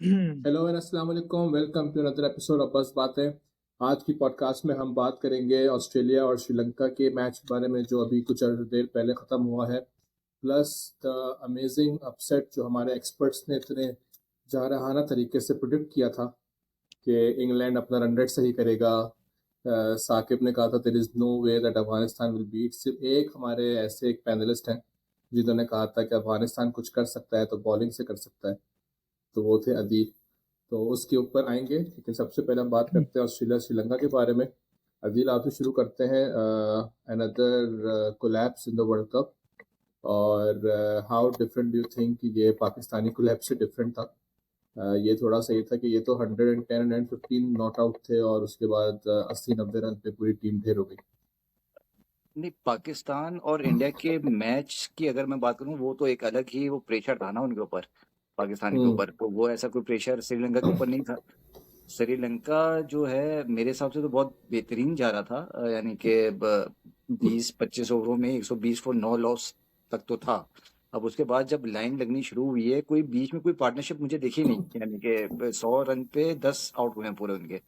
Hello and अस्सलाम वालेकुम, welcome to another episode of Bas Baatein. आज की पॉडकास्ट में हम बात करेंगे ऑस्ट्रेलिया और श्रीलंका के मैच के बारे में जो अभी कुछ देर पहले ख़त्म हुआ है, प्लस द अमेजिंग अपसेट जो हमारे एक्सपर्ट्स ने इतने जारहाना तरीके से प्रिडिक्ट किया था कि इंग्लैंड अपना रन रेट सही करेगा। साकिब ने कहा था there is no way that Afghanistan will beat. सिर्फ एक हमारे ऐसे एक पैनलिस्ट हैं जिन्होंने कहा था कि अफगानिस्तान कुछ कर सकता है तो बॉलिंग से कर सकता है, तो वो थे अदील। तो उसके ऊपर आएंगे, लेकिन सबसे पहले हम बात करते हैं ऑस्ट्रेलिया श्रीलंका के बारे में। अदील, आपसे शुरू करते हैं। Another collapse in the world cup, और how different do you think ये पाकिस्तानी कोलैप्स से डिफरेंट था? ये थोड़ा सा ये था कि ये तो 110 115 नॉट आउट थे और उसके बाद 80-90 रन पे पूरी टीम ढेर हो गई। नहीं, पाकिस्तान और इंडिया के मैच की अगर मैं बात करूं, वो तो एक अलग ही वो प्रेशर था ना उनके ऊपर, पाकिस्तान के ऊपर। तो वो ऐसा कोई प्रेशर श्रीलंका के ऊपर नहीं था। श्रीलंका जो है मेरे हिसाब से तो बहुत बेहतरीन जा रहा था, यानी कि 20-25 ओवरों में 120 फॉर 9 लॉस तक तो था। अब उसके बाद जब लाइन लगनी शुरू हुई है, कोई बीच में कोई पार्टनरशिप मुझे दिखी नहीं, यानी कि 100 रन पे 10 आउट हुए हैं पूरे उनके,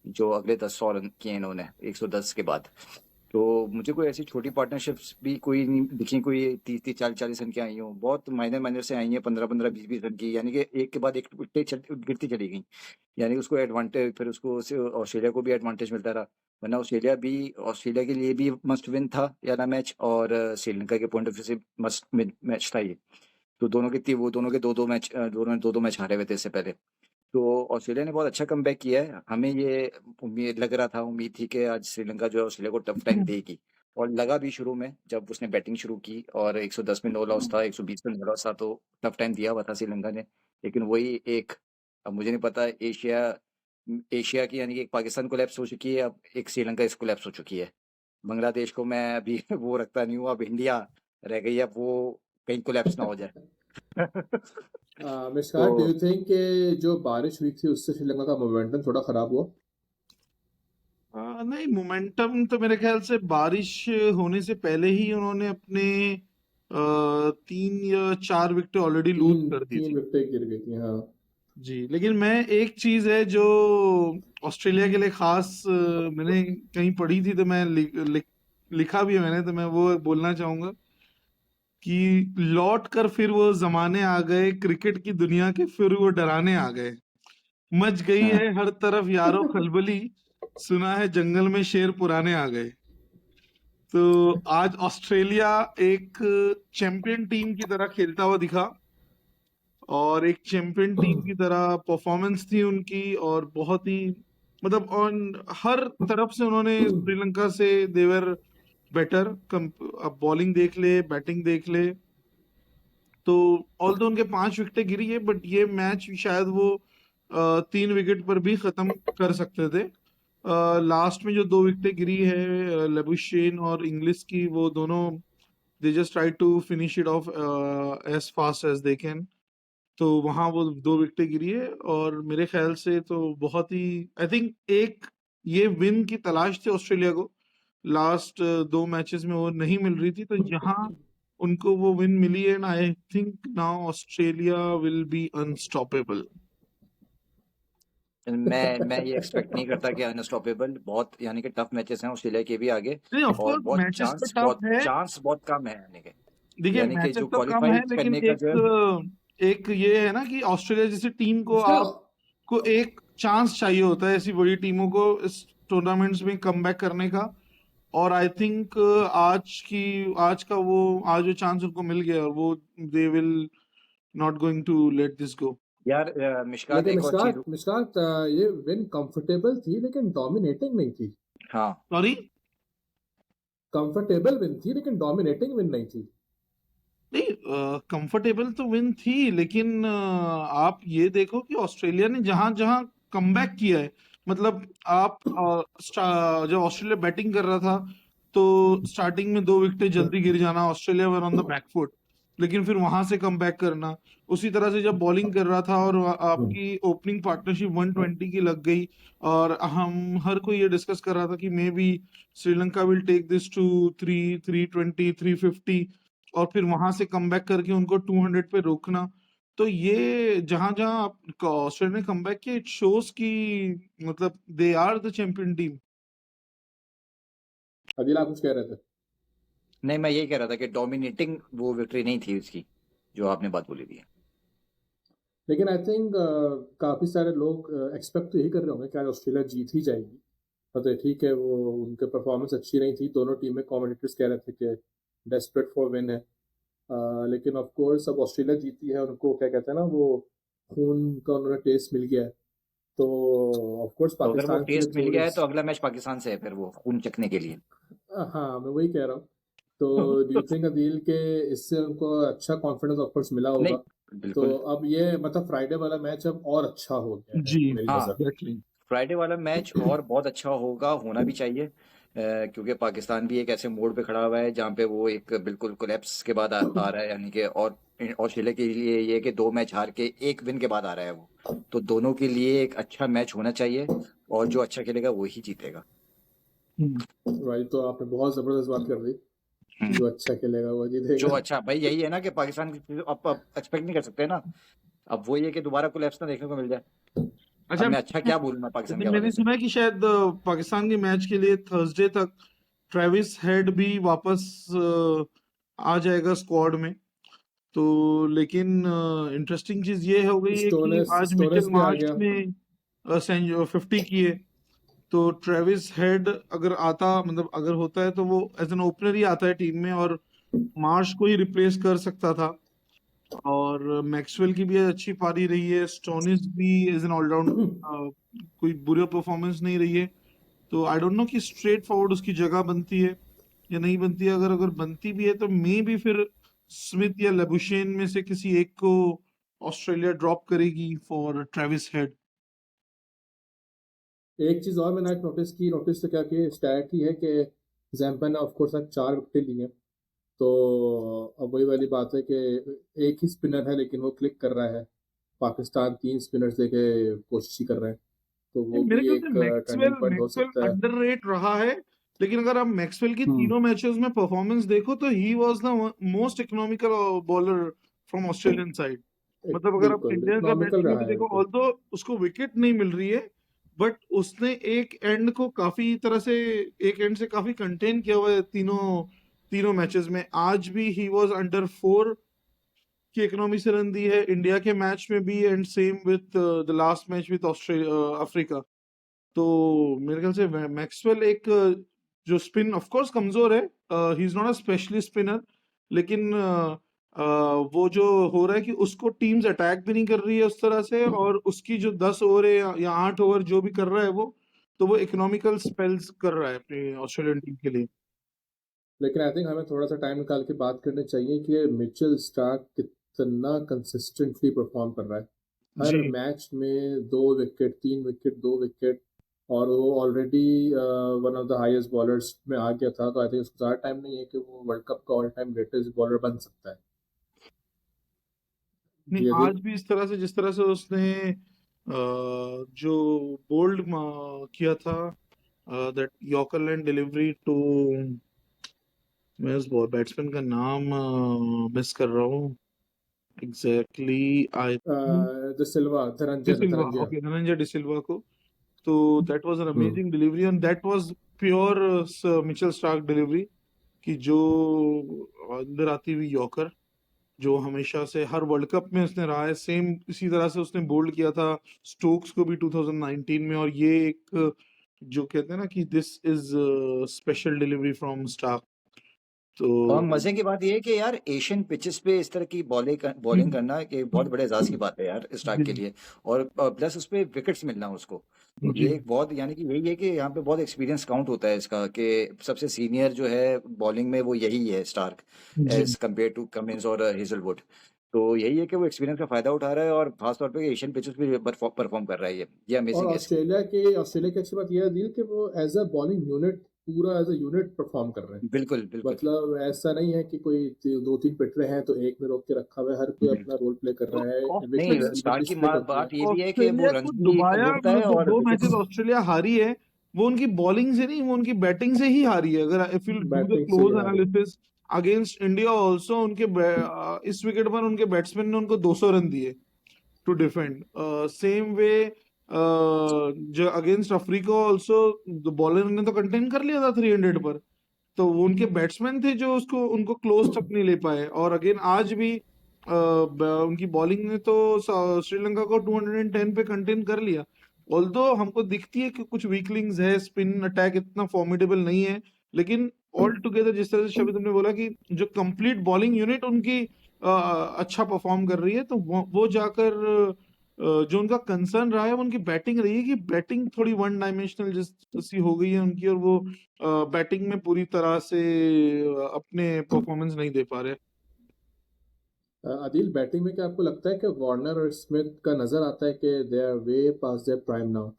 जो अगले 10 100 रन किए इन्होंने 110 के बाद। तो मुझे कोई ऐसी छोटी पार्टनरशिप्स भी कोई नहीं दिखी, कोई 30-30 40-40 रन की आई हो, बहुत माइनर माइनर से आई हैं, 15-15 20-20 रन की, यानी कि एक के बाद एक गिरती चली गई। यानी उसको एडवांटेज, फिर उसको ऑस्ट्रेलिया को भी एडवांटेज मिलता रहा। वरना ऑस्ट्रेलिया के लिए भी मस्ट विन था यार मैच, और श्रीलंका के पॉइंट ऑफ व्यू से मस्ट विन मैच था ये। तो दोनों के दो मैच, दोनों ने दो मैच हारे हुए थे इससे पहले। तो ऑस्ट्रेलिया ने बहुत अच्छा कमबैक किया है। हमें ये उम्मीद थी कि आज श्रीलंका जो है ऑस्ट्रेलिया को टफ टाइम देगी, और लगा भी शुरू में जब उसने बैटिंग शुरू की और 110 में 9 लॉस था, 120 में 9 लॉस था, तो टफ टाइम दिया हुआ था श्रीलंका ने। लेकिन वही एक, अब मुझे नहीं पता, एशिया की, यानी कि एक पाकिस्तान कोलैप्स हो चुकी है, अब एक श्रीलंका इस कोलैप्स हो चुकी है। बांग्लादेश को मैं अभी वो रखता नहीं हूँ, अब इंडिया रह गई है, अब वो कहीं कोलैप्स ना हो जाए। मिस्कान, डू तो यू थिंक कि जो बारिश हुई थी उससे श्रीलंका का मोमेंटम थोड़ा खराब हुआ? नहीं, मोमेंटम तो मेरे ख्याल से बारिश होने से पहले ही उन्होंने अपने 3 या 4 विकेटें ऑलरेडी लूज तीन कर दी तीन थी। विकेटें गिर गई थी, हाँ। जी, लेकिन मैं एक चीज है जो ऑस्ट्रेलिया के लिए खास मैंने कहीं पढ़ी थी, तो मैं लिखा भी है मैंने, तो मैं वो बोलना चाहूंगा कि लौट कर फिर वो जमाने आ गए क्रिकेट की दुनिया के, फिर वो डराने आ गए। मच गई हाँ, है हर तरफ यारो खलबली, सुना है जंगल में शेर पुराने आ गए। तो आज ऑस्ट्रेलिया एक चैंपियन टीम की तरह खेलता हुआ दिखा, और एक चैंपियन टीम की तरह परफॉर्मेंस थी उनकी, और बहुत ही, मतलब ऑन हर तरफ से उन्होंने श्रीलंका से देवर बेटर। अब बॉलिंग देख ले, बैटिंग देख ले, तो ऑल्दो उनके 5 विकेटें गिरी है, बट ये मैच शायद वो 3 विकेट पर भी खत्म कर सकते थे। लास्ट में जो 2 विकेटें गिरी है लेबुशेन और इंग्लिश की, वो दोनों they just try to finish it off as fast as they can. तो वहां वो 2 विकेटें गिरी है, और मेरे ख्याल से तो बहुत ही, आई थिंक एक ये विन की तलाश थी ऑस्ट्रेलिया को। लास्ट 2 मैचेस में वो नहीं मिल रही थी, तो यहाँ उनको वो विन मिली है, and I think now Australia will be unstoppable. मैं ये एक्सपेक्ट नहीं करता कि अनस्टॉपेबल, बहुत यानी कि टफ मैचेस हैं ऑस्ट्रेलिया के भी आगे, नहीं, ऑफ और कोर्स मैचेस तो टफ है। चांस बहुत कम है, यानी कि देखिए, यानी कि मैचेस जो तो कम है, क्वालिफाई लेकिन करने का जो है। एक ये है ना कि ऑस्ट्रेलिया जैसी टीम को इसका आपको एक चांस चाहिए होता है ऐसी बड़ी टीमों को इस टूर्नामेंट्स में कम बैक करने का। और आई थिंक आज जो चांस उनको मिल गया, और वो they will not going to let this go. यार मिशकात, लेकिन एक और चीज। ये विन कंफर्टेबल थी लेकिन डोमिनेटिंग नहीं थी। हाँ, सॉरी। कंफर्टेबल विन थी लेकिन डोमिनेटिंग विन नहीं थी। नहीं, कंफर्टेबल तो विन थी, लेकिन आप ये देखो कि ऑस्ट्रेलिया ने जहां जहां कमबैक किया है, मतलब आप जब ऑस्ट्रेलिया बैटिंग कर रहा था, तो स्टार्टिंग में 2 विकेटें जल्दी गिर जाना, Australia were on the back foot, लेकिन फिर वहां से कमबैक करना। उसी तरह से जब बॉलिंग कर रहा था और आपकी ओपनिंग पार्टनरशिप 120 की लग गई, और हम हर कोई ये डिस्कस कर रहा था कि maybe Sri Lanka will take this to 320 350, और फिर वहां से कमबैक करके उनको 200 पे रोकना। तो ये जहां जहां ऑस्ट्रेलिया ने कमबैक किया, इट शोज कि मतलब they are the champion team. Adil आप कुछ कह रहे थे? नहीं, मैं यही कह रहा था कि डोमिनेटिंग वो विक्ट्री नहीं थी उसकी, जो आपने बात बोली थी। लेकिन आई थिंक काफ़ी सारे लोग एक्सपेक्ट तो यही कर रहे होंगे कि आज ऑस्ट्रेलिया जीत ही जाएगी। पता है, ठीक है, वो उनके परफॉर्मेंस अच्छी नहीं थी, दोनों टीमें कमेंटेटर्स कह रहे थे कि डेस्परेट फॉर विन है। लेकिन ऑफ कोर्स अब ऑस्ट्रेलिया जीती है, उनको क्या कहते हैं ना, वो खून का उन्होंने टेस्ट मिल गया है। तो ऑफ कोर्स तो अगर वो पाकिस्तान के लिए टेस्ट मिल थोड़ी गया है तो अगला मैच पाकिस्तान से है, फिर वो खून चखने के लिए। हाँ, मैं वही कह रहा हूँ। तो डू यू थिंक अदील के इससे उनको अच्छा कॉन्फिडेंस ऑफ कोर्स मिला नहीं, होगा? तो बिल्कुल। अब ये मतलब फ्राइडे वाला मैच अब और अच्छा हो गया है जी मेरी हाँ, नज़र में। एग्जैक्टली। फ्राइडे वाला मैच और बहुत अच्छा होगा, होना भी चाहिए, क्योंकि पाकिस्तान भी एक ऐसे मोड़ पे खड़ा हुआ है जहाँ पे वो एक बिल्कुल कोलैप्स के बाद आ रहा है, यानी कि और ऑस्ट्रेलिया के लिए ये कि 2 मैच हार के 1 विन के बाद आ रहा है वो। तो दोनों के लिए एक अच्छा मैच होना चाहिए, और जो अच्छा खेलेगा वो ही जीतेगा। भाई तो आपने बहुत ज़बरदस्त बात कर दी, हम्म। जो अच्छा खेलेगा वो जो जीतेगा। अच्छा भाई यही है ना कि पाकिस्तान की अब एक्सपेक्ट नहीं कर सकते ना। अब वही है कि दोबारा कोलैप्स ना देखने को मिल जाए। अब अच्छा, मैं अच्छा क्या बोलूँ मैं पाकिस्तान के मैंने हवाले से। सुना है कि शायद पाकिस्तान के मैच के लिए थर्सडे तक ट्रेविस हेड भी वापस आ जाएगा स्क्वाड में। तो लेकिन इंटरेस्टिंग चीज ये हो गई है कि स्टोनेस आज मिचेल स्टोनेस भी आ मार्श गया। ने 50 किए। तो ट्रेविस हेड अगर आता, मतलब अगर होता है तो वो एज एन ओपनर ही आता है टीम में, और मार्श को ही रिप्लेस कर सकता था। और मैक्सवेल की भी अच्छी पारी रही है, स्टोनिस भी एज एन ऑलराउंड कोई बुरी परफॉर्मेंस नहीं रही है। तो आई डोंट नो कि स्ट्रेट फॉरवर्ड उसकी जगह बनती है या नहीं बनती है। अगर अगर बनती भी है तो मे भी फिर स्मिथ या लेबुशेन में से किसी एक को ऑस्ट्रेलिया ड्रॉप करेगी फॉर ट्रेविस हेड। एक चीज़ और मैंने आज नोटिस तो क्या कि स्टैट ही है कि जैम्पा ने ऑफ कोर्स आज 4 विकेटें ली हैं। तो अब वही वाली बात है कि एक ही स्पिनर है लेकिन वो क्लिक कर रहा है। पाकिस्तान 3 स्पिनर्स लेके कोशिश ही कर रहे हैं, तो वो मेरे भी ख्याल से एक मैक्सवेल टर्निंग पॉइंट हो मैक्सवेल सकता है। अंडररेट रहा है। लेकिन अगर आप मैक्सवेल की हम्म। तीनों मैचेस में परफॉर्मेंस देखो तो he was the most economical bowler from Australian side. मतलब अगर आप बिल्कुल इंडिया का मैच इकोनॉमिकल में रहा भी है देखो, बिल्कुल। ऑल्दो उसको विकेट नहीं मिल रही है, बट उसने एक एंड को काफी तरह से, एक एंड से काफी कंटेन किया हुआ है तीनों तीनों मैचेस में। आज भी ही वाज अंडर 4 की इकोनॉमी से रन दी है, इंडिया के मैच में भी, and same with the last match with Australia Africa. तो मेरे ख्याल से मैक्सवेल एक जो स्पिन ऑफ कोर्स कमजोर है, he is not a specialist spinner, लेकिन वो जो हो रहा है कि उसको टीम्स अटैक भी नहीं कर रही है उस तरह से, और उसकी जो 10 ओवर है या 8 ओवर जो भी कर रहा है वो, तो वो इकोनॉमिकल स्पेल्स कर रहा है अपनी ऑस्ट्रेलियन टीम के लिए। लेकिन आई थिंक हमें थोड़ा सा टाइम निकाल के बात करनी चाहिए कि मिचेल स्टार्क कितना कंसिस्टेंटली परफॉर्म कर रहा है। हर जी मैच में 2 विकेट, 3 विकेट, 2 विकेट, और वो already one of the highest bowlers में आ गया था। तो आई थिंक उसको ज़्यादा टाइम नहीं है कि वो वर्ल्ड कप का ऑल टाइम ग्रेटेस्ट बॉलर बन सकता है। नहीं, जी आज अदिल। भी इस तरह से जिस तरह से उसने जो बोल्ड किया था, दैट यॉर्करलैंड डिलीवरी टू, मैं उस बैट्समैन का नाम मिस कर रहा हूँ exactly, I think De Silva, Dhananjaya De Silva, Dhananjaya. Okay, Dhananjaya De Silva को। तो that was an hmm. Amazing delivery, and that was pure Mitchell Starc delivery, कि जो अंदर आती हुई यॉर्कर जो हमेशा से हर वर्ल्ड कप में उसने रहा है, सेम इसी तरह से उसने बोल्ड किया था स्टोक्स को भी 2019 में। और ये एक जो कहते हैं ना कि this is special delivery from Starc. और तो मजे की बात यह है कि यार एशियन पिचेस पे इस तरह की बॉलिंग करना एक बहुत बड़े एजाज की बात है यार स्टार्क के जी लिए। और प्लस उस पे विकेट्स मिलना उसको, जी ये एक बहुत, यानी कि यही है कि यहाँ पे बहुत एक्सपीरियंस काउंट होता है इसका, कि सबसे सीनियर जो है बॉलिंग में वो यही है स्टार्क, जी। एज कम्पेयर टू कमिंस और हेजलवुड। तो यही है कि वो एक्सपीरियंस का फायदा उठा रहा है, और खासतौर पे एशियन पिचेस पे परफॉर्म कर रहा है ये और अमेजिंग है इसकी। ऑस्ट्रेलिया की अच्छी बात यह है दिल कि वो एज अ बॉलिंग यूनिट, पूरा एज अ यूनिट परफॉर्म कर रहे हैं। बिल्कुल बिल्कुल मतलब ऐसा नहीं है कि कोई 2-3 पिट रहे हैं तो एक में रोक के रखा हुआ है, हर कोई हम्म। अपना रोल प्ले कर तो रहा है, नहीं, विकेट्स ऑस्ट्रेलिया स्टार्क इवनली की स्प्लिट होती है। बात ये भी है कि वो ऑस्ट्रेलिया रन को भी दुबारा, ढूंढता है मतलब जो और 2 मैचेस विकेट्स। ऑस्ट्रेलिया हारी है वो उनकी बॉलिंग से नहीं, वो उनकी बैटिंग से ही हारी है। अगर if you do the batting से ही क्लोज आ रही है। एनालिसिस, अगेंस्ट इंडिया ऑल्सो इस विकेट पर उनके बैट्समैन ने उनको 200 रन दिए टू डिफेंड। सेम वे जो अगेंस्ट अफ्रीका ऑल्सो बॉलर ने तो कंटेन कर लिया था 300 पर, तो वो उनके बैट्समैन थे जो उसको उनको क्लोज तक नहीं ले पाए। और अगेन आज भी उनकी बॉलिंग ने तो श्रीलंका को 210 पे कंटेन कर लिया। ऑल्दो हमको दिखती है कि कुछ वीकलिंग्स है, स्पिन अटैक इतना फॉर्मिडेबल नहीं है, लेकिन ऑल टुगेदर जिस तरह से शबी तुमने बोला कि जो कंप्लीट बॉलिंग यूनिट उनकी अच्छा परफॉर्म कर रही है, तो वो जाकर जो उनका कंसर्न रहा है वो उनकी बैटिंग रही है कि बैटिंग थोड़ी वन डायमेंशनल जैसी हो गई है उनकी, और वो बैटिंग में पूरी तरह से अपने परफॉर्मेंस नहीं दे पा रहे। आदिल, बैटिंग में क्या आपको लगता है कि वार्नर और स्मिथ का नजर आता है कि they are way past their prime now?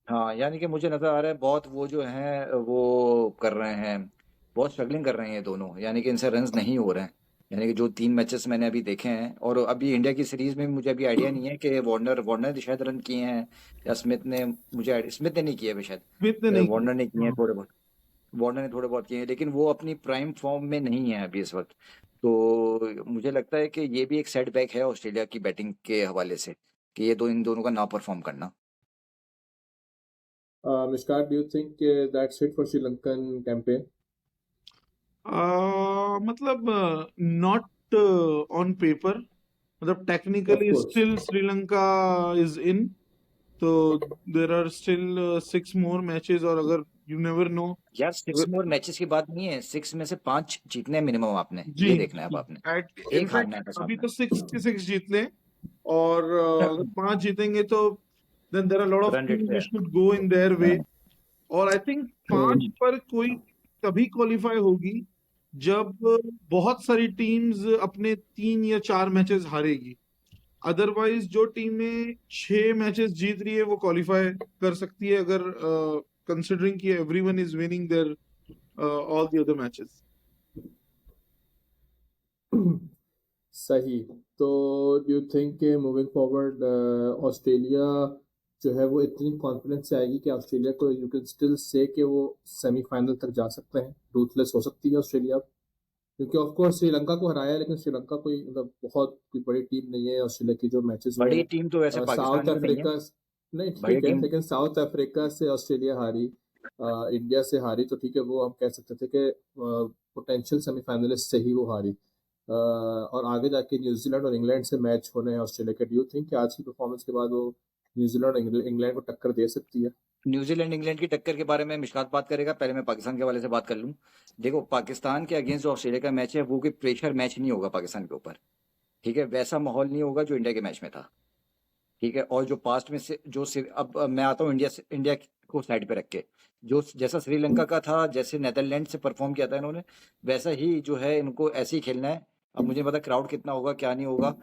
हाँ, यानी कि मुझे नजर आ रहा है बहुत वो जो है वो कर रहे हैं, बहुत स्ट्रगलिंग कर रहे हैं ये दोनों, यानी कि इनसे रन्स नहीं हो रहे हैं। यानी कि जो 3 मैचेस मैंने अभी देखे हैं, और अभी इंडिया की सीरीज में मुझे अभी आइडिया नहीं है कि वार्नर ने शायद रन किए हैं या स्मिथ ने, स्मिथ ने नहीं किए अभी शायद, स्मिथ ने नहीं वार्नर ने किए हैं किया। थोड़े बहुत, वार्नर ने थोड़े बहुत किए हैं, लेकिन वो अपनी प्राइम फॉर्म में नहीं है अभी इस वक्त। तो मुझे लगता है कि ये भी एक सेटबैक है ऑस्ट्रेलिया की बैटिंग के हवाले से, कि ये इन दोनों का ना परफॉर्म करना। Mishkat, do you think that's it for Sri Lankan campaign? मतलब नॉट ऑन पेपर, मतलब Of technically course. Still Sri Lanka is in, तो there are still 6 more matches, और अगर यू नेवर नो। यार 6 मोर मैचेस की बात नहीं है, 6 में से 5 जीतने मिनिमम आपने, जी ये देखना है अब आपने, एक हारना है बस अभी आपने। तो 6 के 6 जीतने, और अगर 5 जीतेंगे तो then there are lot of run rate things पे which should go in their way. और आई थिंक 5 पर कोई तभी क्वालिफाई होगी जब बहुत सारी टीम्स अपने 3 या 4 मैचेस हारेगी। अदरवाइज जो टीमें 6 मैचेस जीत रही है वो क्वालिफाई कर सकती है, अगर कंसिडरिंग कि everyone is winning there all the other matches. सही। तो डू यू थिंक कि मूविंग फॉरवर्ड ऑस्ट्रेलिया जो है वो इतनी कॉन्फिडेंस से आएगी कि ऑस्ट्रेलिया को यू कैन स्टिल से कि वो सेमीफाइनल तक जा सकते हैं, रूथलेस हो सकती है ऑस्ट्रेलिया? क्योंकि ऑफ कोर्स श्रीलंका को हराया है, लेकिन श्रीलंका कोई मतलब बहुत कोई बड़ी टीम नहीं है। ऑस्ट्रेलिया की जो मैचेस हुए बड़ी हैं, टीम तो वैसे पाकिस्तान साउथ भी नहीं है, अफ्रीका, नहीं बड़ी ठीक है, टीम। लेकिन साउथ अफ्रीका से ऑस्ट्रेलिया हारी, इंडिया से हारी, तो ठीक है वो हम कह सकते थे कि पोटेंशियल सेमीफाइनलिस्ट से ही वो हारी। और आगे जाके न्यूजीलैंड और इंग्लैंड से मैच होने हैं ऑस्ट्रेलिया के। डू यू थिंक कि आज की परफॉर्मेंस के बाद वो न्यूजीलैंड और इंग्लैंड को टक्कर दे सकती है? न्यूजीलैंड इंग्लैंड की टक्कर के बारे में मिशकात बात करेगा, पहले मैं पाकिस्तान के हवाले से बात कर लूं। देखो, पाकिस्तान के अगेंस्ट जो ऑस्ट्रेलिया का मैच है वो कोई प्रेशर मैच नहीं होगा पाकिस्तान के ऊपर, ठीक है, वैसा माहौल नहीं होगा जो इंडिया के मैच में था, ठीक है। और जो पास्ट में से अब मैं आता हूँ इंडिया को साइड पे रख के, जो जैसा श्रीलंका का था, जैसे नेदरलैंड से परफॉर्म किया था इन्होंने, वैसा ही जो है इनको ऐसे ही खेलना है। अब मुझे नहीं पता क्राउड कितना होगा क्या नहीं होगा,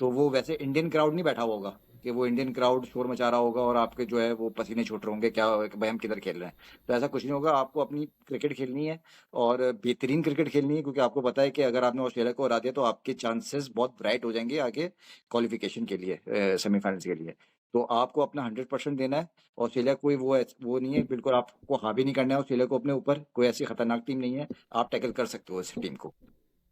तो वो वैसे इंडियन क्राउड नहीं बैठा हुआ होगा कि वो इंडियन क्राउड शोर मचा रहा होगा और आपके जो है वो पसीने छूट रहे होंगे क्या कि भाई हम किधर खेल रहे हैं। तो ऐसा कुछ नहीं होगा, आपको अपनी क्रिकेट खेलनी है और बेहतरीन क्रिकेट खेलनी है, क्योंकि आपको पता है कि अगर आपने ऑस्ट्रेलिया को हरा दिया तो आपके चांसेस बहुत ब्राइट हो जाएंगे आगे क्वालिफिकेशन के लिए, सेमीफाइनल्स के लिए। तो आपको अपना 100% देना है। ऑस्ट्रेलिया कोई वो नहीं है, बिल्कुल आपको हावी नहीं करना है ऑस्ट्रेलिया को अपने ऊपर, कोई ऐसी खतरनाक टीम नहीं है, आप टैकल कर सकते हो इस टीम को।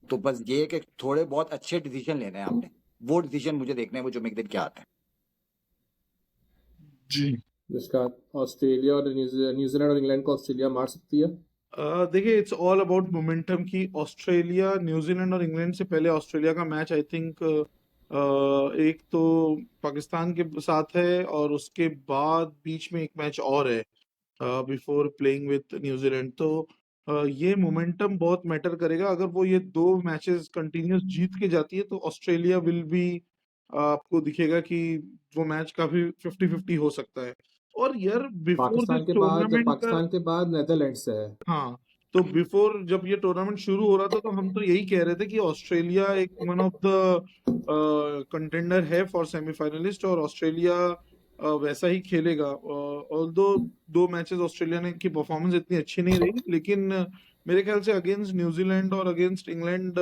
तो बस ये है कि थोड़े बहुत अच्छे डिसीजन लेने हैं आपने, वो डिसीजन मुझे देखना है वो जो मेरे दिन क्या आते हैं। जी जिसका ऑस्ट्रेलिया और न्यूजीलैंड और इंग्लैंड को ऑस्ट्रेलिया मार सकती है? देखिए, इट्स ऑल अबाउट मोमेंटम की ऑस्ट्रेलिया, न्यूजीलैंड और इंग्लैंड से पहले ऑस्ट्रेलिया का मैच आई थिंक एक तो पाकिस्तान के साथ है, और उसके बाद बीच में एक मैच और है बिफोर प्लेइंग विद न्यूजीलैंड। तो ये मोमेंटम बहुत मैटर करेगा। अगर वो ये 2 मैचेस कंटिन्यूस जीत के जाती है तो ऑस्ट्रेलिया विल बी, आपको दिखेगा कि वो मैच काफी 50-50 हो सकता है। और यार बिफोर दिस टूर्नामेंट, पाकिस्तान के बाद नेदरलैंड्स है। हाँ, तो बिफोर जब ये टूर्नामेंट शुरू हो रहा था तो हम तो यही कह रहे थे कि ऑस्ट्रेलिया एक वन ऑफ द कंटेंडर है फॉर सेमीफाइनलिस्ट, और ऑस्ट्रेलिया वैसा ही खेलेगा। ऑल्दो 2 मैचेस ऑस्ट्रेलिया ने की परफॉर्मेंस इतनी अच्छी नहीं रही, लेकिन मेरे ख्याल से अगेंस्ट न्यूजीलैंड और अगेंस्ट इंग्लैंड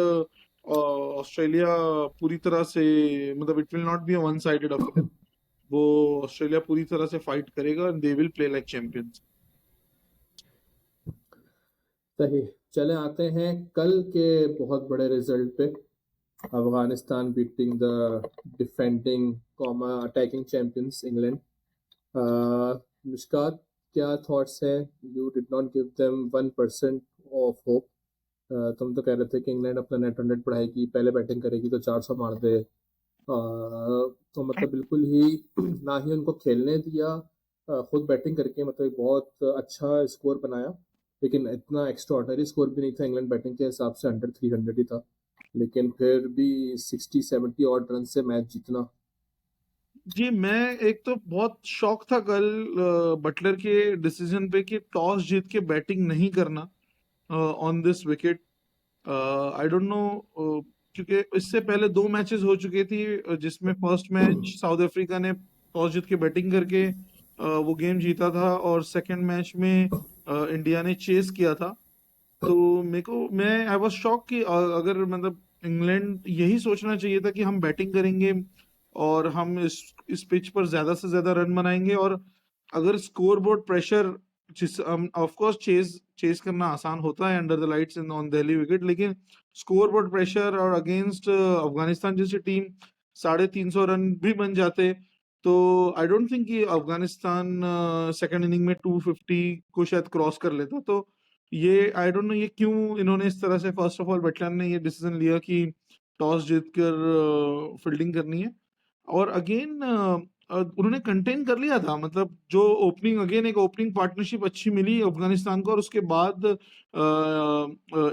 ऑस्ट्रेलिया पूरी तरह से, मतलब it will not be a one sided affair. वो ऑस्ट्रेलिया पूरी तरह से फाइट करेगा and they will play like champions. सही। चले आते हैं कल के बहुत बड़े रिजल्ट पे। Afghanistan beating the defending attacking champions England. Mishkat, क्या थॉट्स हैं? You did not give them 1% of hope. तुम तो कह रहे थे कि इंग्लैंड अपना नेट रन रेट बढ़ाएगी, पहले बैटिंग करेगी तो 400 मार दे। तो मतलब बिल्कुल ही ना ही उनको खेलने दिया, खुद बैटिंग करके मतलब एक बहुत अच्छा स्कोर बनाया। लेकिन इतना एक्स्ट्रा ऑर्डिनरी स्कोर भी नहीं था, इंग्लैंड बैटिंग के हिसाब से अंडर 300 ही था। लेकिन फिर भी 60-70 ऑड रन से मैच जीतना। जी, मैं एक तो बहुत शॉक था कल बटलर के डिसीजन पे कि टॉस जीत के बैटिंग नहीं करना on this wicket. I don't know, क्योंकि इससे पहले 2 मैचेस हो चुके थी जिसमें फर्स्ट मैच साउथ अफ्रीका ने टॉस जीत के बैटिंग करके वो गेम जीता था, और सेकंड मैच में इंडिया ने चेस किया था। तो मैं आई वाज शॉक कि अगर मतलब इंग्लैंड यही सोचना चाहिए था कि हम बैटिंग करेंगे और हम इस पिच पर ज्यादा से ज्यादा रन बनाएंगे, और अगर स्कोर बोर्ड प्रेशर, जिस ऑफ कोर्स चेस चेस करना आसान होता है under the lights in on Delhi wicket, लेकिन स्कोर बोर्ड प्रेशर और अगेंस्ट अफगानिस्तान जैसी टीम 350 रन भी बन जाते। तो आई डोंट थिंक कि अफगानिस्तान सेकंड इनिंग में 250 को शायद क्रॉस कर लेता। तो ये आई डोंट नो ये क्यों इन्होंने इस तरह से, फर्स्ट ऑफ ऑल बटलर ने ये डिसीजन लिया कि टॉस जीतकर फील्डिंग करनी है। और अगेन उन्होंने कंटेन कर लिया था, मतलब जो ओपनिंग, अगेन एक ओपनिंग पार्टनरशिप अच्छी मिली अफगानिस्तान को, और उसके बाद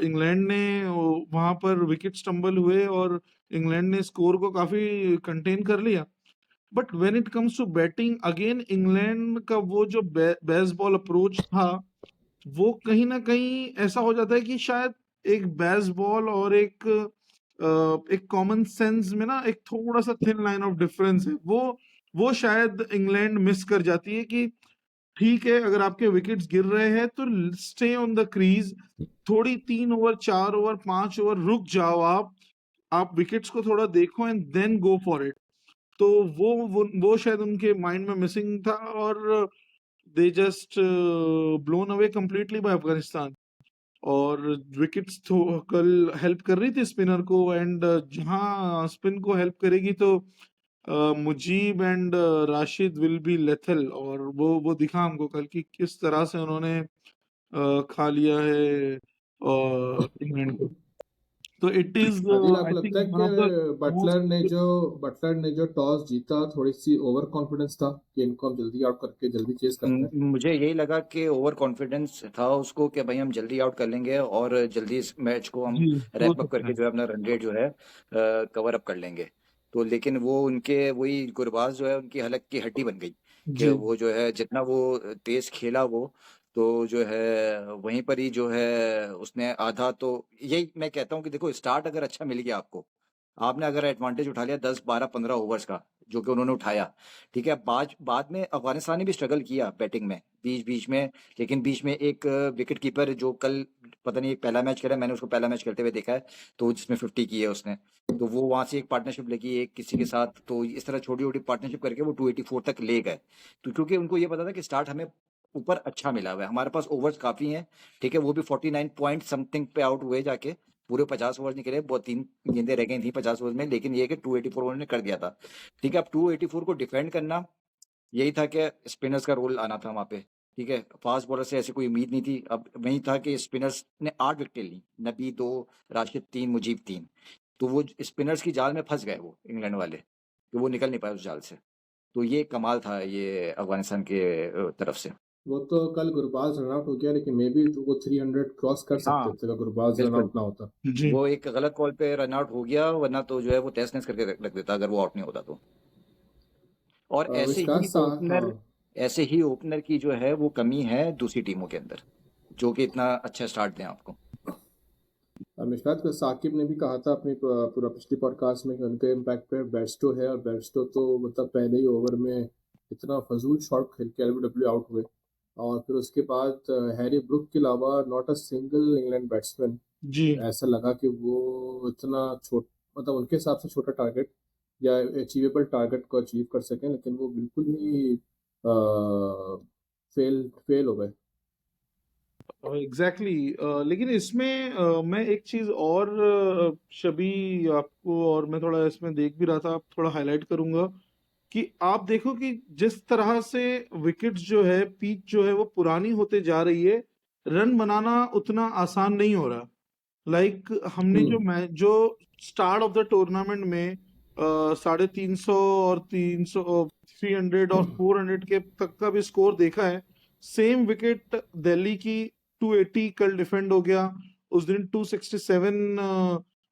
इंग्लैंड ने वहां पर विकेट स्टंबल हुए और इंग्लैंड ने स्कोर को काफी कंटेन कर लिया। But when it comes to batting again, England का वो जो बेसबॉल अप्रोच था, वो कहीं ना कहीं ऐसा हो जाता है कि शायद एक बेसबॉल और एक कॉमन सेंस में ना एक थोड़ा सा थिन लाइन ऑफ डिफरेंस है। वो शायद इंग्लैंड मिस कर जाती है कि ठीक है, अगर आपके विकेट्स गिर रहे हैं तो स्टे ऑन द क्रीज, थोड़ी 3 ओवर 4 ओवर 5 ओवर रुक जाओ, आप विकेट्स को थोड़ा देखो and then go for it. तो वो शायद उनके माइंड में मिसिंग था, और they just blown away completely by Afghanistan. और विकेट्स तो कल हेल्प कर रही थी स्पिनर को, एंड जहां स्पिन को हेल्प करेगी तो Mujeeb and Rashid will be lethal, और वो दिखा हमको कल कि किस तरह से उन्होंने खा लिया है इंग्लैंड को। तो इट इज आदिल, आई आपको लगता थिंक है वन ऑफ द कि मोस्ट। बटलर ने जो टॉस जीता, थोड़ी सी ओवर कॉन्फिडेंस था कि इनको हम जल्दी आउट करके जल्दी चेस करते हैं? मुझे यही लगा कि ओवर कॉन्फिडेंस था उसको कि भाई हम जल्दी आउट कर लेंगे और जल्दी इस मैच को हम जी, हो रैप अप सकता करके है। जो है अपना रन रेट जो है कवर अप कर लेंगे। तो लेकिन वो उनके वही गुरबाज जो है उनकी हलक की हड्डी बन गई कि जी, वो जो है जितना वो तेज खेला वो तो जो है वहीं पर ही जो है उसने आधा, तो यही मैं कहता हूँ कि देखो स्टार्ट अगर अच्छा मिल गया आपको, आपने अगर एडवांटेज उठा लिया 10 12 15 ओवर्स का जो कि उन्होंने उठाया, ठीक है। बाद बाद में अफगानिस्तान ने भी स्ट्रगल किया बैटिंग में बीच बीच में, लेकिन बीच में एक विकेट कीपर जो कल पता नहीं एक पहला मैच खेला, मैंने उसको पहला मैच खेलते हुए देखा है, तो जिसमें 50 की है उसने, तो वो वहां से एक पार्टनरशिप लगी एक किसी के साथ, तो इस तरह छोटी छोटी पार्टनरशिप करके वो 284 तक ले गए। तो क्योंकि उनको ये पता था कि स्टार्ट हमें ऊपर अच्छा मिला हुआ है, हमारे पास ओवर्स काफी हैं, ठीक है। वो भी 49 पॉइंट समथिंग पे आउट हुए जाके, पूरे 50 ओवर निकले, बहुत 3 गेंदें रह गई थी 50 ओवर में, लेकिन ये कि 284 उन्होंने कर दिया था, ठीक है। अब 284 को डिफेंड करना यही था कि स्पिनर्स का रोल आना था वहां पे, ठीक है। फास्ट बॉलर से ऐसी कोई उम्मीद नहीं थी। अब वही था कि स्पिनर्स ने 8 विकेटें ली, नबी 2, राशिद 3, मुजीब 3, तो वो स्पिनर्स की जाल में फंस गए वो इंग्लैंड वाले, कि वो निकल नहीं पाए उस जाल से। तो ये कमाल था ये अफगानिस्तान के तरफ से। वो तो कल गुरबाज रन आउट हो गया, लेकिन मे बी वो 300 क्रॉस कर सकते हाँ थे अगर गुरबाज रन बिल्कुल, आउट ना होता। जी। वो एक गलत कॉल पे रन आउट हो गया, वरना तो जो है वो तहस नहस करके रख देता अगर वो आउट नहीं होता तो। और विश्वास सा, हाँ। ऐसे ही ओपनर की जो है वो कमी है दूसरी टीमों के अंदर, जो कि इतना अच्छा स्टार्ट दें आपको। मिशकात को साकिब ने भी कहा था अपनी पूरा पिछली पॉडकास्ट में कि उनके इम्पैक्ट पे बेयरस्टो है, और बेयरस्टो तो मतलब पहले ही ओवर में इतना फजूल शॉट खेल के एलबीडब्ल्यू आउट हुए। और फिर उसके बाद हैरी ब्रुक के अलावा not a single England batsman, जी, ऐसा लगा कि वो इतना छोट मतलब उनके हिसाब से छोटा टारगेट या अचीवेबल टारगेट को अचीव कर सकें, लेकिन वो बिल्कुल ही फेल फेल हो गए। एग्जैक्टली लेकिन इसमें मैं एक चीज और शबी आपको, और मैं थोड़ा इसमें देख भी रहा था, थोड़ा हाईलाइट करूंगा कि आप देखो कि जिस तरह से विकेट्स जो है, पिच जो है वो पुरानी होते जा रही है, रन बनाना उतना आसान नहीं हो रहा। लाइक हमने जो हम्म मैच जो स्टार्ट ऑफ द टूर्नामेंट में 350 और 300, 300 और 400 के तक का भी स्कोर देखा है। सेम विकेट दिल्ली की 280 कल डिफेंड हो गया, उस दिन 267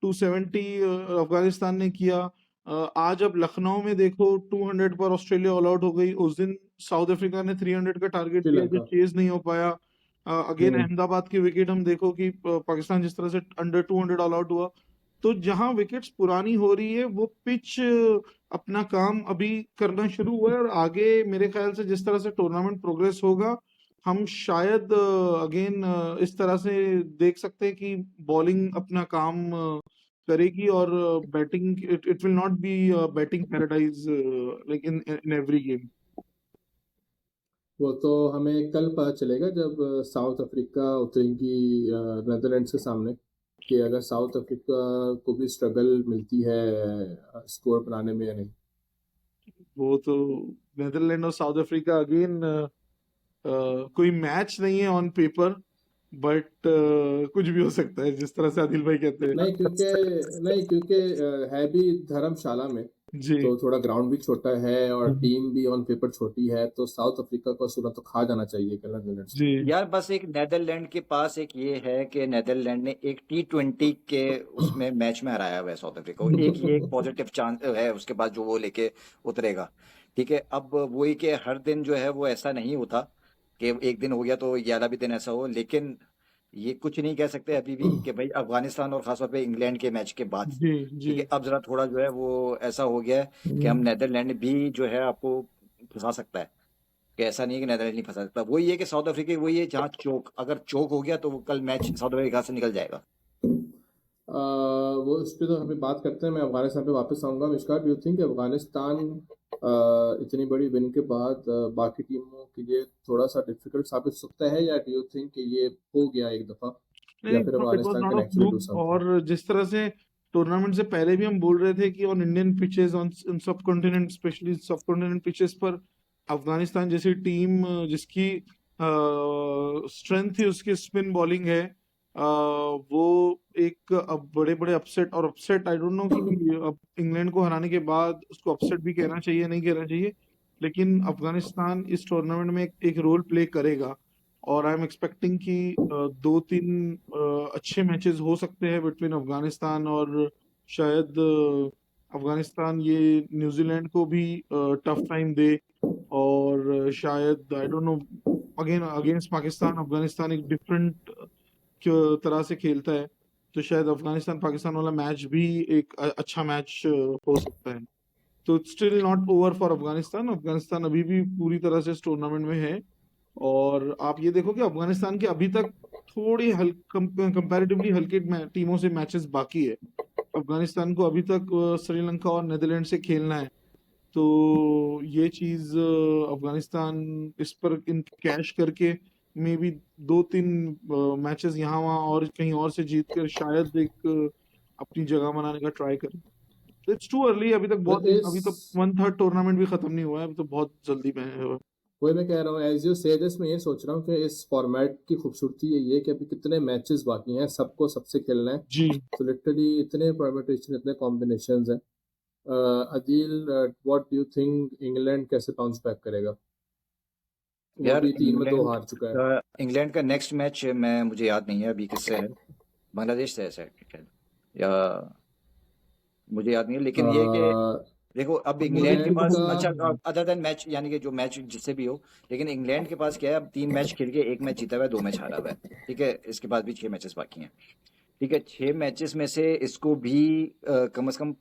270 अफगानिस्तान ने किया। आज अब लखनऊ में देखो 200 पर ऑस्ट्रेलिया ऑल आउट हो गई, उस दिन साउथ अफ्रीका ने 300 का टारगेट किया जो श्रीलंका। चेज नहीं हो पाया। अगेन हम्म अहमदाबाद की विकेट हम देखो कि पाकिस्तान जिस तरह से अंडर 200 ऑल आउट हुआ। तो जहां विकेट्स पुरानी हो रही है वो पिच अपना काम अभी करना शुरू हुआ है, और आगे मेरे ख्याल से जिस तरह से टूर्नामेंट प्रोग्रेस होगा, हम शायद अगेन इस तरह से देख सकते हैं कि बॉलिंग अपना काम करेगी, और batting it will not be batting paradise like in in every game. वो तो हमें कल पता चलेगा जब साउथ अफ्रीका उतरेगी नेदरलैंड्स के सामने, कि अगर साउथ अफ्रीका को भी स्ट्रगल मिलती है स्कोर बनाने में या नहीं। वो तो नेदरलैंड और साउथ अफ्रीका अगेन कोई मैच नहीं है ऑन पेपर, बट कुछ भी हो सकता है जिस तरह से आदिल भाई कहते हैं। नहीं क्योंकि है भी धर्मशाला में, जी तो थोड़ा ग्राउंड भी छोटा है और टीम भी ऑन पेपर छोटी है, तो साउथ अफ्रीका को सुना तो खा जाना चाहिए कल नेदरलैंड्स जी को। यार बस एक नेदरलैंड के पास एक ये है कि नेदरलैंड ने एक T20 के उसमें मैच में हराया हुआ है साउथ अफ्रीका को। एक ये एक पॉजिटिव चांस है उसके बाद जो वो लेके उतरेगा। ठीक है, अब वही कि हर दिन जो है वो ऐसा नहीं होता कि एक दिन हो गया तो 11 भी दिन ऐसा हो, लेकिन ये कुछ नहीं कह सकते अभी भी कि भाई अफगानिस्तान और खासतौर पे इंग्लैंड के मैच के बाद। जी जी ठीक है, अब जरा थोड़ा जो है वो ऐसा हो गया है कि हम नेदरलैंड भी जो है आपको फंसा सकता है, कि ऐसा नहीं है कि नेदरलैंड नहीं फंसा सकता। वही है कि साउथ अफ्रीका वही है, जहाँ चोक अगर चोक हो गया तो वो कल मैच साउथ अफ्रीका से निकल जाएगा। वो इस पे तो हमें बात करते हैं, मैं अफगानिस्तान पे वापस आऊँगा। मिशका, डू यू थिंक अफगानिस्तान इतनी बड़ी विन के बाद बाकी टीमों के लिए थोड़ा सा डिफिकल्ट साबित हो सकता है, या डू यू थिंक कि ये हो गया एक दफ़ा, नहीं, या फिर it was Afghanistan not can a actually do fluke. Something? और जिस तरह से टूर्नामेंट से पहले भी हम बोल रहे थे कि ऑन इंडियन पिचेस, ऑन सब कॉन्टिनेंट, स्पेशली सब कॉन्टिनेंट पिचेस पर अफगानिस्तान जैसी टीम जिसकी स्ट्रेंथ थी उसकी स्पिन बॉलिंग है, वो एक अब बड़े बड़े अपसेट, और अपसेट आई डोंट नो कि अब इंग्लैंड को हराने के बाद उसको अपसेट भी कहना चाहिए नहीं कहना चाहिए, लेकिन अफगानिस्तान इस टूर्नामेंट में एक रोल प्ले करेगा। और आई एम एक्सपेक्टिंग कि 2-3 अच्छे मैचेस हो सकते हैं बिटवीन अफगानिस्तान, और शायद अफगानिस्तान ये न्यूजीलैंड को भी टफ टाइम दे, और शायद I don't know, again against Pakistan Afghanistan एक डिफरेंट तरह से खेलता है, तो शायद अफगानिस्तान पाकिस्तान वाला मैच भी एक अच्छा मैच हो सकता है। तो it's still not over for Afghanistan. Afghanistan अभी भी पूरी तरह से इस टूर्नामेंट में है, और आप ये देखो कि अफगानिस्तान के अभी तक थोड़ी कंपैरेटिवली हल्के टीमों से मैचेस बाकी है। अफगानिस्तान को अभी तक श्रीलंका और नेदरलैंड से खेलना है, तो ये चीज अफगानिस्तान इस पर इन कैश करके मे बी 2-3 मैचेस यहाँ वहाँ और कहीं और से जीत कर शायद एक अपनी जगह बनाने का ट्राई करें। इट्स टू अर्ली, अभी तक बहुत, इस अभी तो 1/3 टूर्नामेंट भी खत्म नहीं हुआ है, अभी तो बहुत जल्दी में है। वही मैं कह रहा हूँ, एज यू से दिस, मैं ये सोच रहा हूँ कि इस फॉर्मेट की खूबसूरती यही है कि अभी कितने मैचेस बाकी हैं, सबको सबसे खेलना है। जी तो लिटरली इतने परम्यूटेशन, इतने कॉम्बिनेशंस हैं। Adeel, what do you think, England कैसे बाउंस बैक करेगा? वो यार भी 3 में 2 हार चुका है। इंग्लैंड का नेक्स्ट मैच मैं मुझे याद नहीं है अभी किससे है, बांग्लादेश से है शायद, या मुझे याद नहीं है, लेकिन ये कि देखो अब इंग्लैंड के इंग्लैंड पास का अच्छा अदर देन मैच, यानी कि जो मैच जिससे भी हो, लेकिन इंग्लैंड के पास क्या है, अब 3 मैच खेल के 1 मैच जीता हुआ है, 2 मैच हारा हुआ है। ठीक है, इसके बाद भी 6 मैचेस बाकी हैं। ठीक है, 6 मैचेस में से इसको भी कम से कम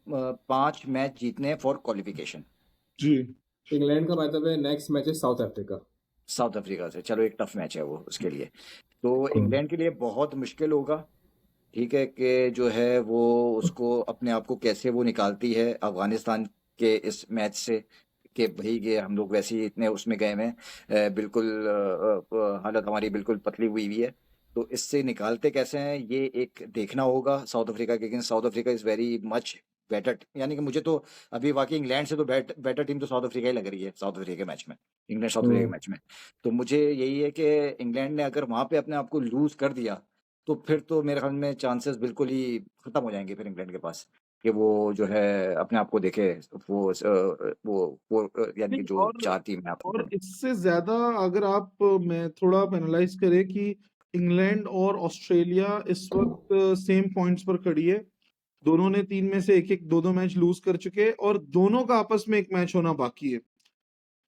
5 मैच जीतने हैं फॉर क्वालिफिकेशन जी इंग्लैंड का मतलब है नेक्स्ट मैच है साउथ अफ्रीका। साउथ अफ्रीका से। चलो एक टफ मैच है वो उसके लिए, तो इंग्लैंड के लिए बहुत मुश्किल होगा। ठीक है, कि जो है वो उसको अपने आप को कैसे वो निकालती है अफगानिस्तान के इस मैच से, कि भाई कि हम लोग वैसे ही इतने उसमें गए हुए हैं, बिल्कुल हालत हमारी बिल्कुल पतली हुई हुई है। तो इससे निकालते कैसे हैं ये एक देखना होगा साउथ अफ्रीका के against. South Africa is very much better, यानी कि मुझे तो अभी वाकई इंग्लैंड से तो बेटर टीम तो साउथ अफ्रीका ही लग रही है साउथ अफ्रीका के मैच में, इंग्लैंड साउथ अफ्रीका के मैच में। तो मुझे यही है कि इंग्लैंड ने अगर वहां पे अपने आप को लूज कर दिया तो फिर तो मेरे ख्याल में चांसेस बिल्कुल ही खत्म हो जाएंगे फिर इंग्लैंड के पास कि वो जो है अपने आप को देखे। वो यानी कि नहीं, जो चार टीम है आपको। और इससे ज्यादा अगर आप मैं थोड़ा एनालाइज करें कि इंग्लैंड और ऑस्ट्रेलिया इस वक्त सेम पॉइंट्स पर खड़ी है। दोनों ने 3 में से एक एक दो मैच लूज कर चुके हैं और दोनों का आपस में एक मैच होना बाकी है।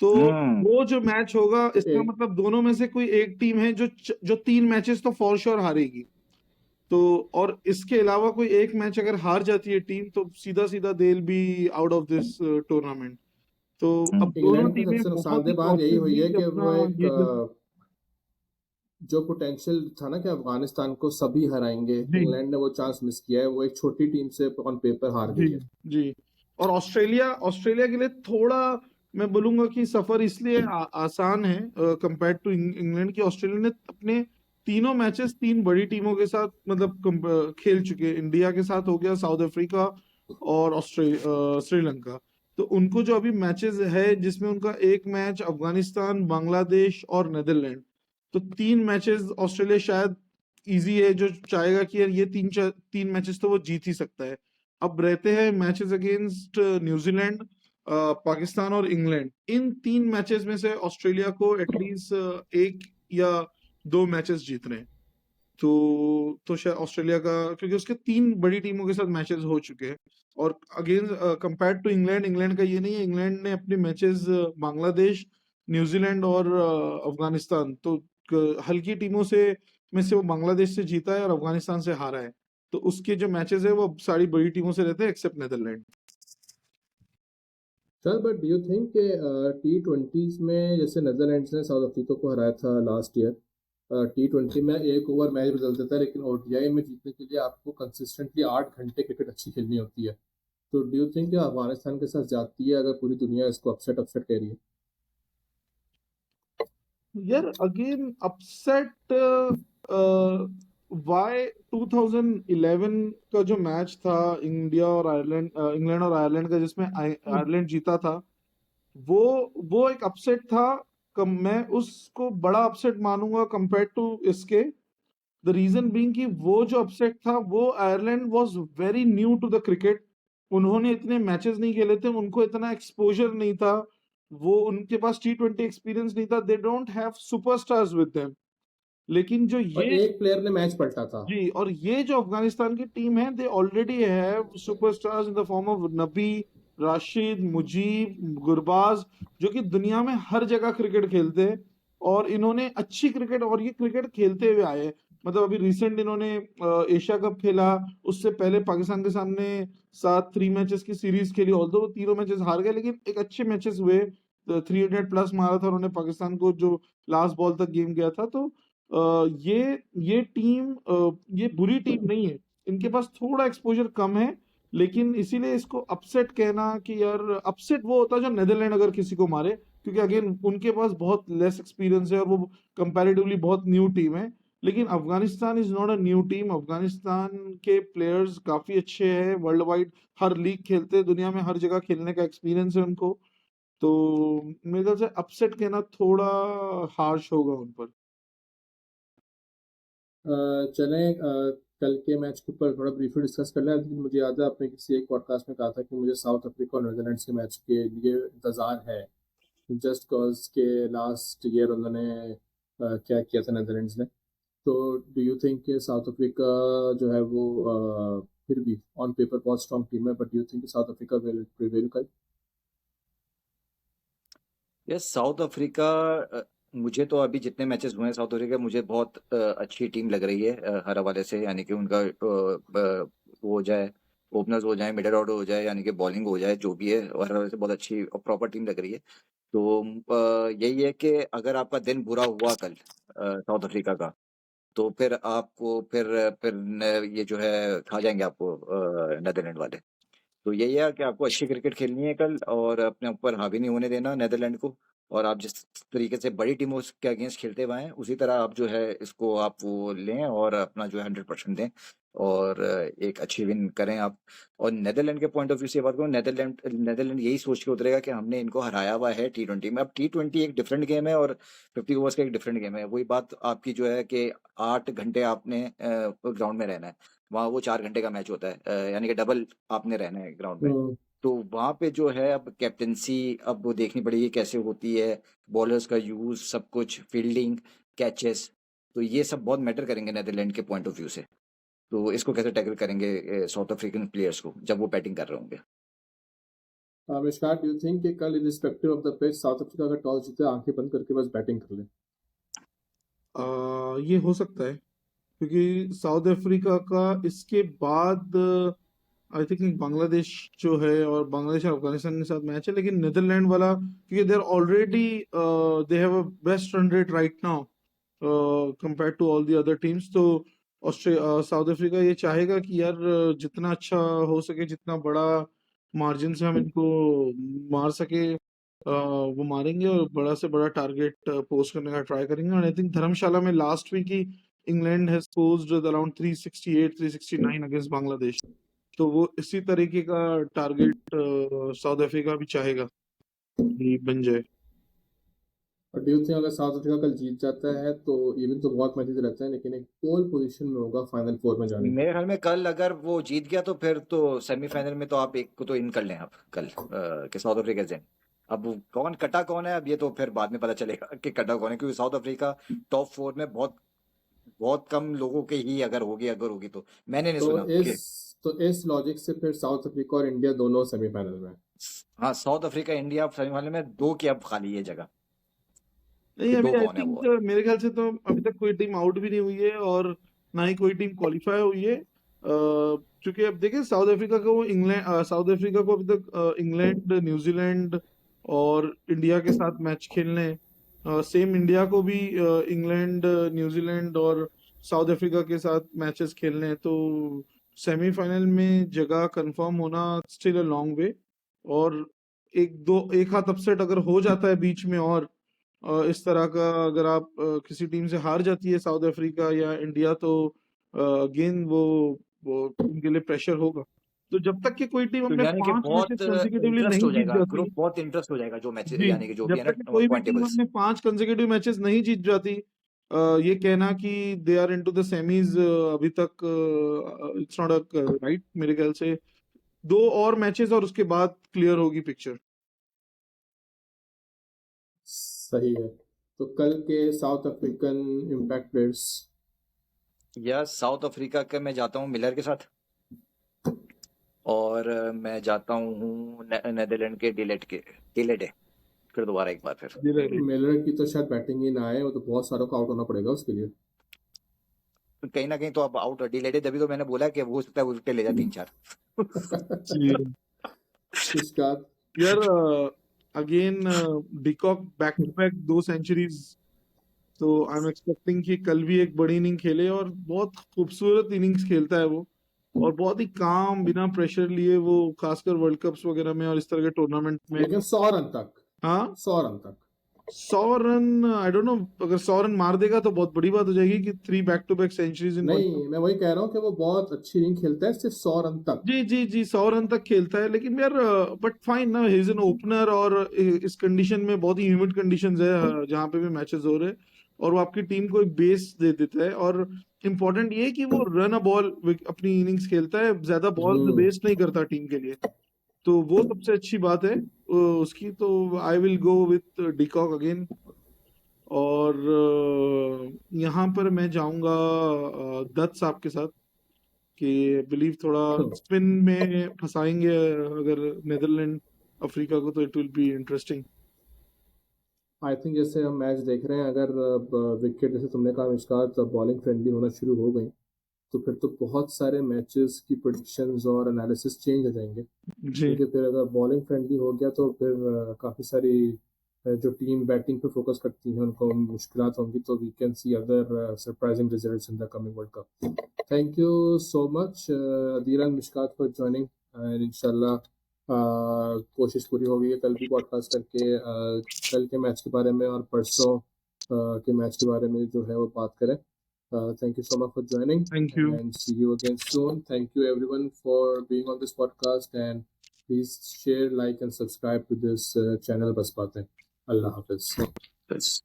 तो हम्म वो जो मैच होगा तो इसका एक मतलब दोनों में से कोई एक टीम है जो 3 मैचेस तो फॉर श्योर हारेगी। तो और इसके अलावा कोई एक मैच अगर हार जाती है टीम तो सीधा सीधा they will be out of this tournament. तो अब दोनों इंग्लैंड की टीमें सबसे बहुत ही नुकसानदेह बात यही हुई है कॉन्फिडेंटली कि अपना वो एक ये जो जो पोटेंशियल था ना कि अफगानिस्तान को सभी हराएंगे, जी इंग्लैंड ने वो चांस मिस किया है। वो एक छोटी टीम से ऑन पेपर हार जी गई है। जी। और ऑस्ट्रेलिया ऑस्ट्रेलिया के लिए थोड़ा मैं बोलूंगा कि सफर इसलिए आसान है कंपेयर टू इंग्लैंड की। ऑस्ट्रेलिया ने अपने तीनों मैचेस 3 बड़ी टीमों के साथ मतलब खेल चुके हैं। इंडिया के साथ हो गया, साउथ अफ्रीका और ऑस्ट्रेलिया श्रीलंका। तो उनको जो अभी मैचेस है जिसमें उनका एक मैच अफगानिस्तान, बांग्लादेश और नेदरलैंड। तो 3 मैचेस ऑस्ट्रेलिया शायद इजी है, जो चाहेगा कि यार ये 3 मैचेस तो वो जीत ही सकता है। अब रहते हैं मैचेस अगेंस्ट न्यूजीलैंड, पाकिस्तान और इंग्लैंड। इन 3 मैचेस में से ऑस्ट्रेलिया को एटलीस्ट एक या 2 मैचेस जीतने हैं। तो शायद ऑस्ट्रेलिया का, क्योंकि उसके 3 बड़ी टीमों के साथ मैचेस हो चुके हैं। और against compare to England, England का ये नहीं है। इंग्लैंड ने अपने मैचेस बांग्लादेश, न्यूजीलैंड और अफगानिस्तान, तो हल्की टीमों से वो बांग्लादेश से जीता है और अफगानिस्तान से हारा है। तो उसके जो मैचेस है वो सारी बड़ी टीमों से रहते हैं except Netherland. Sir, but do you think कि T20s में जैसे नेदरलैंड्स ने साउथ अफ्रीका को हराया था लास्ट ईयर, T20 में एक ओवर मैच बदल देता है, लेकिन ओडीआई में जीतने के लिए आपको कंसिस्टेंटली 8 घंटे क्रिकेट अच्छी खेलनी होती है। तो डू यू थिंक कि अफगानिस्तान के साथ जाती है अगर पूरी दुनिया इसको अपसेट अपसेट कह रही है? यार अगेन अपसेट वाई 2011 का जो मैच था इंडिया और आयरलैंड, इंग्लैंड और आयरलैंड का, जिसमें आयरलैंड जीता था, वो वो एक अपसेट था। मैं उसको बड़ा अपसेट मानूंगा कंपेयर टू इसके। द रीजन बीइंग कि वो जो अपसेट था वो Ireland was very new to the cricket. उन्होंने इतने मैचेस नहीं खेले थे, उनको इतना एक्सपोजर नहीं था, वो उनके पास T20 एक्सपीरियंस नहीं था। They don't have superstars with them. लेकिन जो और ये एक प्लेयर ने मैच पलटा था। जी, और ये जो अफगानिस्तान की टीम है, they already have superstars in the form of नबी, राशिद, मुजीब, गुरबाज, जो कि दुनिया में हर जगह क्रिकेट खेलते हैं। और इन्होंने अच्छी क्रिकेट, और ये क्रिकेट खेलते हुए आए हैं। मतलब अभी रिसेंट इन्होंने एशिया कप खेला, उससे पहले पाकिस्तान के सामने 3 मैचेस की सीरीज खेली। ऑल्दो वो तीनों मैचेस हार गए, लेकिन एक अच्छे मैचेस हुए। 300 प्लस मारा था उन्होंने पाकिस्तान को, जो लास्ट बॉल तक गेम गया था। तो ये टीम ये बुरी टीम नहीं है। इनके पास थोड़ा एक्सपोजर कम है, लेकिन इसीलिए इसको अपसेट कहना कि यार अपसेट वो होता है जो नेदरलैंड अगर किसी को मारे, क्योंकि अगेन उनके पास बहुत लेस एक्सपीरियंस है और वो कंपैरेटिवली बहुत न्यू टीम है। लेकिन Afghanistan is not a new team. Afghanistan के प्लेयर्स काफी अच्छे हैं, वर्ल्ड वाइड हर लीग खेलते हैं, दुनिया में हर जगह खेलने का एक्सपीरियंस है उनको। तो मेरे ख्याल से अपसेट कहना थोड़ा हार्श होगा उन पर। चलें, कल के मैच के ऊपर थोड़ा ब्रीफली डिस्कस कर लें। लेकिन मुझे याद है आपने किसी एक पॉडकास्ट में कहा था कि मुझे साउथ अफ्रीका और नीदरलैंड्स के मैच के लिए इंतज़ार है, जस्ट कॉज के लास्ट ईयर उन्होंने क्या किया था नीदरलैंड्स ने। तो डू यू थिंक कि साउथ अफ्रीका जो है वो फिर भी ऑन पेपर बहुत स्ट्रॉन्ग टीम है, but you think south Africa will prevail कल? यस, साउथ अफ्रीका, मुझे तो अभी जितने मैचेस हुए हैं साउथ अफ्रीका, मुझे बहुत अच्छी टीम लग रही है हर हवाले से। यानी कि उनका वो हो जाए, ओपनर्स हो जाए, मिडल ऑर्डर हो जाए, यानी कि बॉलिंग हो जाए, जो भी है, हर हवाले से बहुत अच्छी और प्रॉपर टीम लग रही है। तो यही है कि अगर आपका दिन बुरा हुआ कल साउथ अफ्रीका का, तो फिर आपको फिर ये जो है खा जाएंगे आपको नेदरलैंड वाले। तो यही है कि आपको अच्छी क्रिकेट खेलनी है कल और अपने ऊपर हावी नहीं होने देना नीदरलैंड को। और आप जिस तरीके से बड़ी टीमों के अगेंस्ट खेलते हुए हैं उसी तरह आप जो है इसको आप वो लें और अपना जो है 100% दें और एक अच्छी विन करें आप। और नीदरलैंड के पॉइंट ऑफ व्यू से बात करूँ, नीदरलैंड यही सोच के उतरेगा कि हमने इनको हराया हुआ है T20 में। अब T20 एक डिफरेंट गेम है और 50 ओवर्स का एक डिफरेंट गेम है। वही बात आपकी जो है कि 8 घंटे आपने ग्राउंड में रहना है, वहाँ वो 4 घंटे का मैच होता है, यानी कि डबल आपने रहना है ग्राउंड में। तो वहाँ पे जो है अब कैप्टेंसी अब वो देखनी पड़ेगी कैसे होती है, बॉलर्स का यूज, सब कुछ, फील्डिंग, कैचेस, तो ये सब बहुत मैटर करेंगे नीदरलैंड के पॉइंट ऑफ व्यू से। तो इसको कैसे टैकल करेंगे साउथ अफ्रीकन प्लेयर्स को जब वो बैटिंग कर रहे होंगे। मिशकात, डू यू थिंक कि कल irrespective of the pitch south Africa अगर टॉस जीते आंखें बंद करके बस बैटिंग कर ले? ये हो सकता है क्योंकि साउथ अफ्रीका का इसके बाद आई थिंक बांग्लादेश जो है और बांग्लादेश और अफगानिस्तान के साथ मैच है, लेकिन नीदरलैंड वाला क्योंकि they are already they have a best run rate right now compare to all the other teams. तो साउथ अफ्रीका ये चाहेगा कि यार जितना अच्छा हो सके, जितना बड़ा मार्जिन से हम इनको मार सके वो मारेंगे और बड़ा से बड़ा टारगेट पोस्ट करने का ट्राई करेंगे। और आई थिंक धर्मशाला में लास्ट वीक ही England has posed around 368 369 against Bangladesh. तो वो इसी तरीके का टारगेट साउथ अफ्रीका भी चाहेगा कि बन जाए। और डू यू थिंक अगर साउथ अफ्रीका कल जीत जाता है तो इवन तो बहुत मैचेस रहते हैं लेकिन एक पोल पोजीशन में होगा फाइनल 4 में जाने के? मेरे ख्याल में कल अगर वो जीत गया तो फिर तो सेमीफाइनल में तो आप एक को तो इन कर लें आप कल कि साउथ अफ्रीका से। अब कौन कटा कौन है अब ये तो फिर बाद में पता चलेगा कि कटा कौन है, क्योंकि साउथ अफ्रीका टॉप 4 में बहुत बहुत कम लोगों के ही अगर होगी तो मैंने नहीं सुना कि तो इस लॉजिक से फिर साउथ अफ्रीका और इंडिया दोनों सेमीफाइनल में? हाँ, साउथ अफ्रीका इंडिया सेमीफाइनल में 2 की अब खाली है जगह नहीं, कि अभी 2 आई कौन है थिंक वो। मेरे ख्याल से तो अभी तक कोई टीम आउट भी नहीं हुई है और ना ही कोई टीम क्वालिफाई हुई है। क्योंकि अब देखिए साउथ अफ्रीका को अभी तक इंग्लैंड, न्यूजीलैंड और इंडिया के साथ मैच खेलने हैं। सेम इंडिया को भी इंग्लैंड, न्यूजीलैंड और साउथ अफ्रीका के साथ मैचेस खेलने हैं। तो सेमीफाइनल में जगह कंफर्म होना स्टिल अ लॉन्ग वे। और एक हाथ अपसेट अगर हो जाता है बीच में और इस तरह का अगर आप किसी टीम से हार जाती है साउथ अफ्रीका या इंडिया तो अगेन वो उनके लिए प्रेशर होगा। तो जब तक कि कोई टीम तो अपने यानी कि 5 मैचेस बहुत कंसेक्यूटिवली इंटरेस्ट नहीं हो जीत जाएगा, जाती, ग्रुप बहुत इंटरेस्ट हो जाएगा जो मैच जी, यानी कि जो भी जब है तक कि ना कोई भी पॉइंट टीम टेबल्स। अपने 5 कंसेक्यूटिव मैचेस नहीं जीत जाती, ये कहना कि they are into the semis अभी तक इट्स नॉट अ राइट। मेरे ख्याल से 2 और मैचेस और उसके बाद क्लियर होगी पिक्चर। सही है। तो कल के साउथ अफ्रीकन इम्पैक्ट प्लेयर्स? या साउथ अफ्रीका का मैं जाता हूँ मिलर के साथ और मैं जाता हूँ नेदरलैंड के डिलेडे फिर दोबारा एक बार फिर। मिलर की तो शायद बैटिंग ही ना आए, वो तो बहुत सारों को आउट होना पड़ेगा उसके लिए। कहीं ना कहीं तो अब आउट डिलेडे, तभी तो मैंने बोला कि हो सकता है विकेट ले जाए 3-4। इसका यार again de Kock back to back 2 centuries. तो आई एम एक्सपेक्टिंग कि कल भी एक बड़ी इनिंग खेले और बहुत खूबसूरत इनिंग्स खेलता है वो और बहुत ही काम बिना प्रेशर लिए वो खासकर वर्ल्ड कप्स वगैरह में और इस तरह के टूर्नामेंट में। लेकिन 100 रन तक, हाँ, 100 रन तक 100 रन आई डोंट नो, अगर 100 रन मार देगा तो बहुत बड़ी बात हो जाएगी कि 3 back to back centuries in world cup. नहीं, मैं वही कह रहा हूँ कि वो बहुत अच्छी इनिंग खेलता है, सिर्फ 100 रन तक। जी जी जी, 100 रन तक खेलता है, लेकिन यार बट फाइन ना, ही इज एन ओपनर और इस कंडीशन में बहुत ही ह्यूमिड कंडीशंस है जहाँ पे भी मैचेस हो रहे हैं और वो आपकी टीम को एक बेस दे देता है। और इम्पोर्टेंट ये है कि वो रन अ बॉल अपनी इनिंग्स खेलता है, ज्यादा बॉल वेस्ट नहीं करता टीम के लिए। तो वो सबसे अच्छी बात है उसकी। तो I will go with de Kock again. और यहाँ पर मैं जाऊंगा दत्त साहब के साथ कि बिलीव थोड़ा स्पिन में फंसाएंगे अगर नेदरलैंड अफ्रीका को, तो it will be interesting. I think जैसे हम मैच देख रहे हैं, अगर विकेट जैसे तुमने कहा मिशकात बॉलिंग फ्रेंडली होना शुरू हो गई तो फिर तो बहुत सारे मैचेस की प्रेडिक्शंस और एनालिसिस चेंज हो जाएंगे। जी क्योंकि फिर अगर बॉलिंग फ्रेंडली हो गया तो फिर काफ़ी सारी जो टीम बैटिंग पे फोकस करती हैं उनको मुश्किलात होंगी। तो we can see other surprising results in the coming world cup. Thank you so much Adeer and Mishkat for joining and इंशाल्लाह कोशिश पूरी होगी कि कल भी पॉडकास्ट करके कल के मैच के बारे में और परसों के मैच के बारे में जो है वो बात करें. Thank you so much for joining Thank you. and see you again soon. Thank you everyone for being on this podcast and please share, like and subscribe to this channel Bas Baatein. Allah Hafiz. बस